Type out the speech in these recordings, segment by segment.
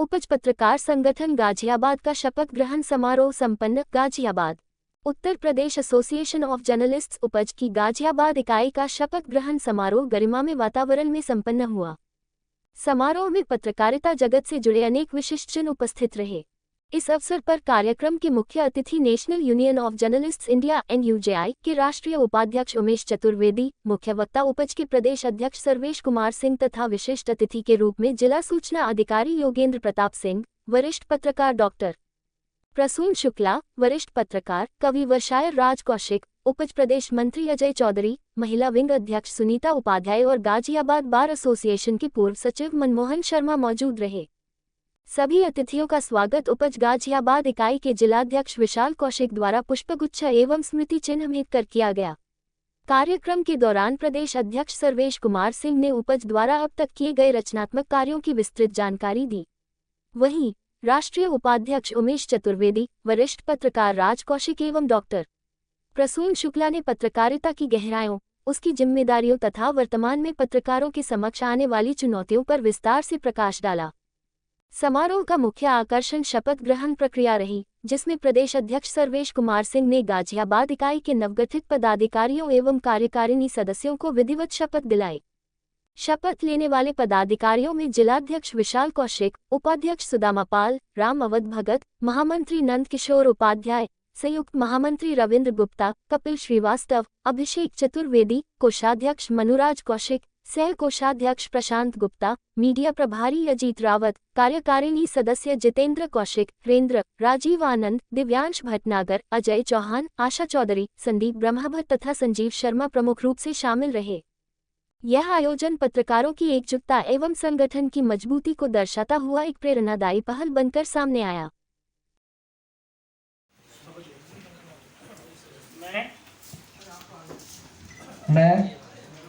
उपज पत्रकार संगठन गाजियाबाद का शपथ ग्रहण समारोह संपन्न। Ghaziabad Uttar Pradesh association of journalists उपज की गाजियाबाद इकाई का शपथ ग्रहण समारोह गरिमामय वातावरण में संपन्न हुआ। समारोह में पत्रकारिता जगत से जुड़े अनेक विशिष्टजन उपस्थित रहे। इस अवसर पर कार्यक्रम के मुख्य अतिथि national union of journalists India (NUJI) के राष्ट्रीय उपाध्यक्ष उमेश चतुर्वेदी, मुख्य वक्ता उपज के प्रदेश अध्यक्ष सर्वेश कुमार सिंह तथा विशिष्ट अतिथि के रूप में जिला सूचना अधिकारी योगेंद्र प्रताप सिंह, वरिष्ठ पत्रकार डॉक्टर प्रसून शुक्ला, वरिष्ठ पत्रकार कवि व शायर राज कौशिक, उपज प्रदेश मंत्री अजय चौधरी, महिला विंग अध्यक्ष सुनीता उपाध्याय और गाजियाबाद बार एसोसिएशन के पूर्व सचिव मनमोहन शर्मा मौजूद रहे। सभी अतिथियों का स्वागत उपज गाजियाबाद इकाई के जिलाध्यक्ष विशाल कौशिक द्वारा पुष्पगुच्छ एवं स्मृति चिन्ह भेंट कर किया गया। कार्यक्रम के दौरान प्रदेश अध्यक्ष सर्वेश कुमार सिंह ने उपज द्वारा अब तक किए गए रचनात्मक कार्यों की विस्तृत जानकारी दी। वहीं राष्ट्रीय उपाध्यक्ष उमेश चतुर्वेदी, वरिष्ठ पत्रकार राज कौशिक एवं डॉक्टर प्रसून शुक्ला ने पत्रकारिता की गहराइयों, उसकी जिम्मेदारियों तथा वर्तमान में पत्रकारों के समक्ष आने वाली चुनौतियों पर विस्तार से प्रकाश डाला। समारोह का मुख्य आकर्षण शपथ ग्रहण प्रक्रिया रही, जिसमें प्रदेश अध्यक्ष सर्वेश कुमार सिंह ने गाजियाबाद इकाई के नवगठित पदाधिकारियों एवं कार्यकारिणी सदस्यों को विधिवत शपथ दिलाई। शपथ लेने वाले पदाधिकारियों में जिलाध्यक्ष विशाल कौशिक, उपाध्यक्ष सुदामा पाल, राम अवध भगत, महामंत्री नंद किशोर उपाध्याय, संयुक्त महामंत्री रविंद्र गुप्ता, कपिल श्रीवास्तव, अभिषेक चतुर्वेदी, कोषाध्यक्ष मनुराज कौशिक, सह कोषाध्यक्ष प्रशांत गुप्ता, मीडिया प्रभारी अजीत रावत, कार्यकारिणी सदस्य जितेंद्र कौशिक, रेंद्र, राजीव आनंद, दिव्यांश भटनागर, अजय चौहान, आशा चौधरी, संदीप ब्रह्मभट्ट तथा संजीव शर्मा प्रमुख रूप से शामिल रहे। यह आयोजन पत्रकारों की एकजुटता एवं संगठन की मजबूती को दर्शाता हुआ एक प्रेरणादायी पहल बनकर सामने आया। मैं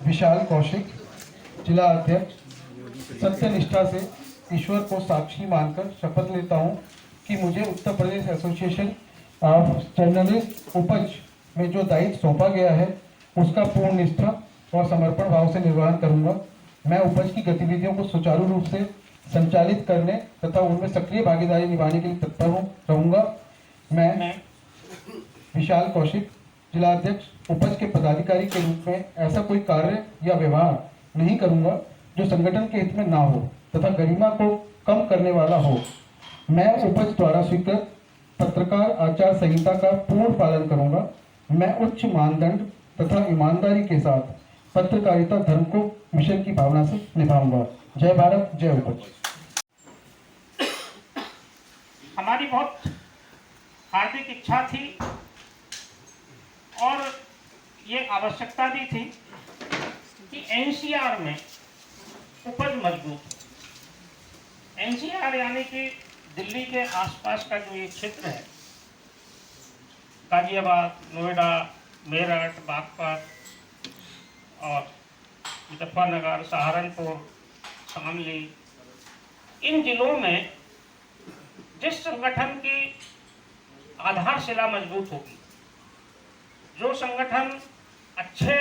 विशाल कौशिक, जिला अध्यक्ष, सत्यनिष्ठा से ईश्वर को साक्षी मानकर शपथ लेता हूं कि मुझे Uttar Pradesh association of journalist उपज में जो दायित्व सौंपा गया है उसका पूर्ण निष्ठा और समर्पण भाव से निर्वहन करूंगा। मैं उपज की गतिविधियों को सुचारू रूप से संचालित करने तथा उनमें सक्रिय भागीदारी निभाने के लिए तत्पर रहूंगा। मैं विशाल कौशिक, जिलाध्यक्ष, उपज के पदाधिकारी के रूप में ऐसा कोई कार्य या व्यवहार नहीं करूंगा जो संगठन के हित में ना हो तथा गरिमा को कम करने वाला हो। मैं उपज द्वारा स्वीकृत पत्रकार आचार संहिता का पूर्ण पालन करूंगा। मैं उच्च मानदंड तथा ईमानदारी के साथ पत्रकारिता धर्म को मिशन की भावना से निभाऊंगा। जय भारत, जय उपज। हमारी बहुत हार्दिक इच्छा थी और ये आवश्यकता भी थी कि NCR में उपज मजबूत हो। NCR यानी कि दिल्ली के आसपास का जो ये क्षेत्र है, गाजियाबाद, नोएडा, मेरठ, बागपत और मुजफ्फरनगर, सहारनपुर, शामली, इन जिलों में जिस संगठन की आधारशिला मजबूत होगी, जो संगठन अच्छे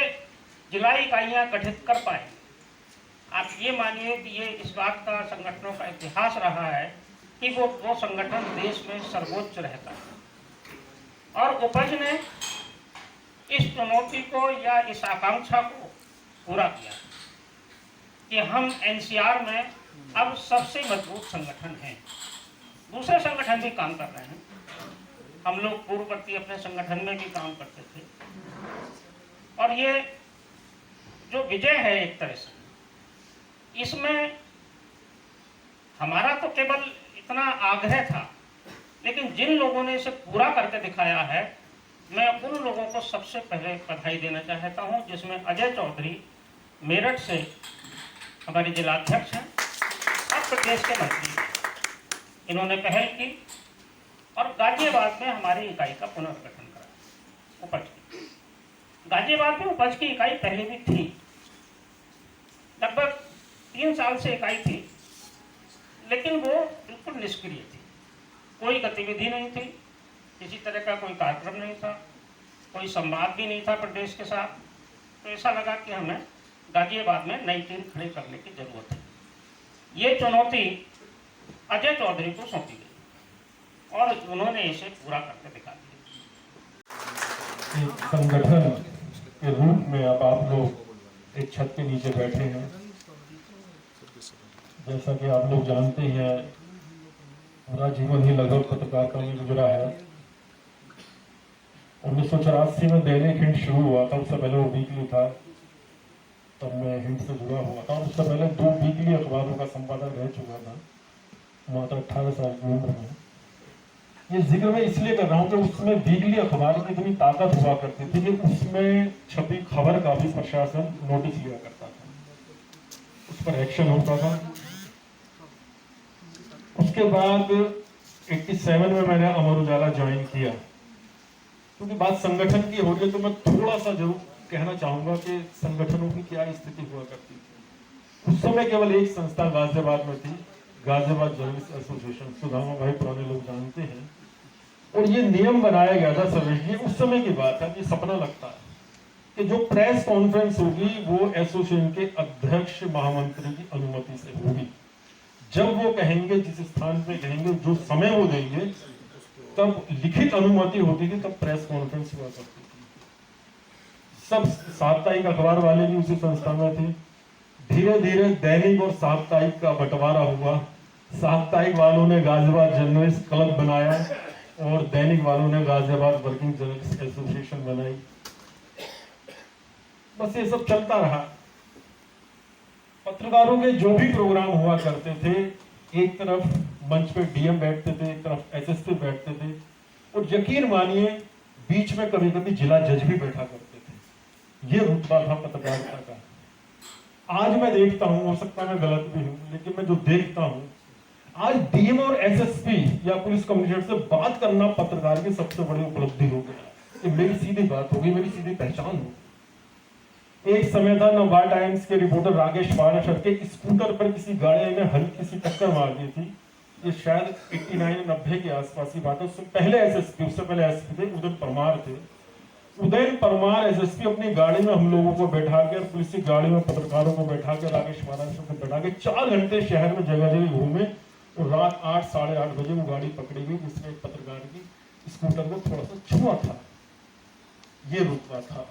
जिला इकाइयाँ गठित कर पाए, आप ये मानिए कि ये इस बात का संगठनों का इतिहास रहा है कि वो संगठन देश में सर्वोच्च रहता है। और उपज ने इस चुनौती को या इस आकांक्षा को पूरा किया कि हम NCR में अब सबसे मजबूत संगठन हैं। दूसरे संगठन भी काम कर रहे हैं, हम लोग पूर्ववर्ती अपने संगठन में भी काम करते थे। और ये जो विजय है एक तरह से, इसमें हमारा तो केवल इतना आग्रह था, लेकिन जिन लोगों ने इसे पूरा करके दिखाया है, मैं उन लोगों को सबसे पहले बधाई देना चाहता हूं, जिसमें अजय चौधरी मेरठ से हमारे जिलाध्यक्ष हैं और प्रदेश के मंत्री। इन्होंने पहल की और गाजियाबाद में हमारी इकाई का पुनर्गठन करा। उपज की गाजियाबाद में उपज की इकाई पहले भी थी, लगभग 3 साल से इकाई थी, लेकिन वो बिल्कुल निष्क्रिय थी। कोई गतिविधि नहीं थी, किसी तरह का कोई कार्यक्रम नहीं था, कोई संवाद भी नहीं था प्रदेश के साथ। तो ऐसा लगा कि हमें गाजियाबाद में नई टीम खड़ी करने की जरूरत है। ये चुनौती अजय चौधरी को सौंपी गई और उन्होंने इसे पूरा करके दिखा दिया। एक संगठन के रूप में अब आप लोग एक छत के नीचे बैठे हैं। जैसा कि आप लोग जानते हैं, पूरा जीवन ही लगभग पत्रकारिता में गुजरा है। 1984 में दैनिक हिंद शुरू हुआ था, उससे पहले वो वीकली था, तब मैं हिंद से जुड़ा हुआ था। उससे पहले 2 वीकली अखबारों का संपादक रह चुका था, मात्र 18 साल की उम्र में। ये जिक्र मैं इसलिए कर रहा हूँ कि उसमें वीकली अखबार में इतनी ताकत हुआ करती थी कि उसमें छपी खबर का भी प्रशासन नोटिस लिया करता था, उस पर एक्शन होता था। उसके बाद 87 में मैंने अमर उजाला ज्वाइन किया। क्योंकि बात संगठन की हो रही है तो मैं थोड़ा सा जरूर कहना चाहूंगा कि संगठनों की क्या स्थिति हुआ करती थी। उस समय केवल एक संस्था गाजियाबाद में थी, गाजियाबाद जर्नलिस्ट एसोसिएशन। सुदामा भाई पुराने लोग जानते हैं। और ये नियम बनाया गया था सर्वेश जी, उस समय की बात है, ये सपना लगता है कि जो प्रेस कॉन्फ्रेंस होगी वो एसोसिएशन के अध्यक्ष महामंत्री की अनुमति से होगी। जब वो कहेंगे, जिस स्थान पे कहेंगे, जो समय वो देंगे, तब लिखित अनुमति होती थी, तब प्रेस कॉन्फ्रेंस हुआ करती थी। सब साप्ताहिक अखबार वाले भी उसी संस्था में थे। धीरे धीरे दैनिक और साप्ताहिक का बंटवारा हुआ। साप्ताहिक वालों ने गाजियाबाद जर्नलिस्ट क्लब बनाया और दैनिक वालों ने गाजियाबाद वर्किंग जर्नलिस्ट एसोसिएशन बनाई। बस ये सब चलता रहा। पत्रकारों के जो भी प्रोग्राम हुआ करते थे, एक तरफ मंच पे डीएम बैठते थे, एक तरफ एसएसपी बैठते थे, और यकीन मानिए बीच में कभी कभी जिला जज भी बैठा करते थे। ये रुतबा था पत्रकारिता का। आज मैं देखता हूं, हो सकता है मैं गलत भी हूं, लेकिन मैं जो देखता हूं, आज डीएम और एसएसपी या पुलिस कमिश्नर से बात करना पत्रकार की सबसे बड़ी उपलब्धि हो गया। कि मेरी सीधी बात होगी, मेरी सीधी पहचान होगी। एक समय था, नवभारत टाइम्स के रिपोर्टर राकेश पाराशर के स्कूटर पर किसी गाड़ी ने हल्की सी टक्कर मार दी थी। ये शायद 89-90 के आसपास की बात है। उससे पहले एसएसपी, उससे पहले एसपी थे, उदयन परमार थे। उदयन परमार एसएसपी अपनी गाड़ी में हम लोगों को बैठा के, पुलिस की गाड़ी में पत्रकारों को बैठा के, राकेश पाराशर को बैठा के 4 घंटे शहर में जगह जगह घूमे और रात 8, साढ़े 8 बजे वो गाड़ी पकड़ी गई जिसमें एक पत्रकार की स्कूटर को थोड़ा सा छुआ था। ये रुतबा था।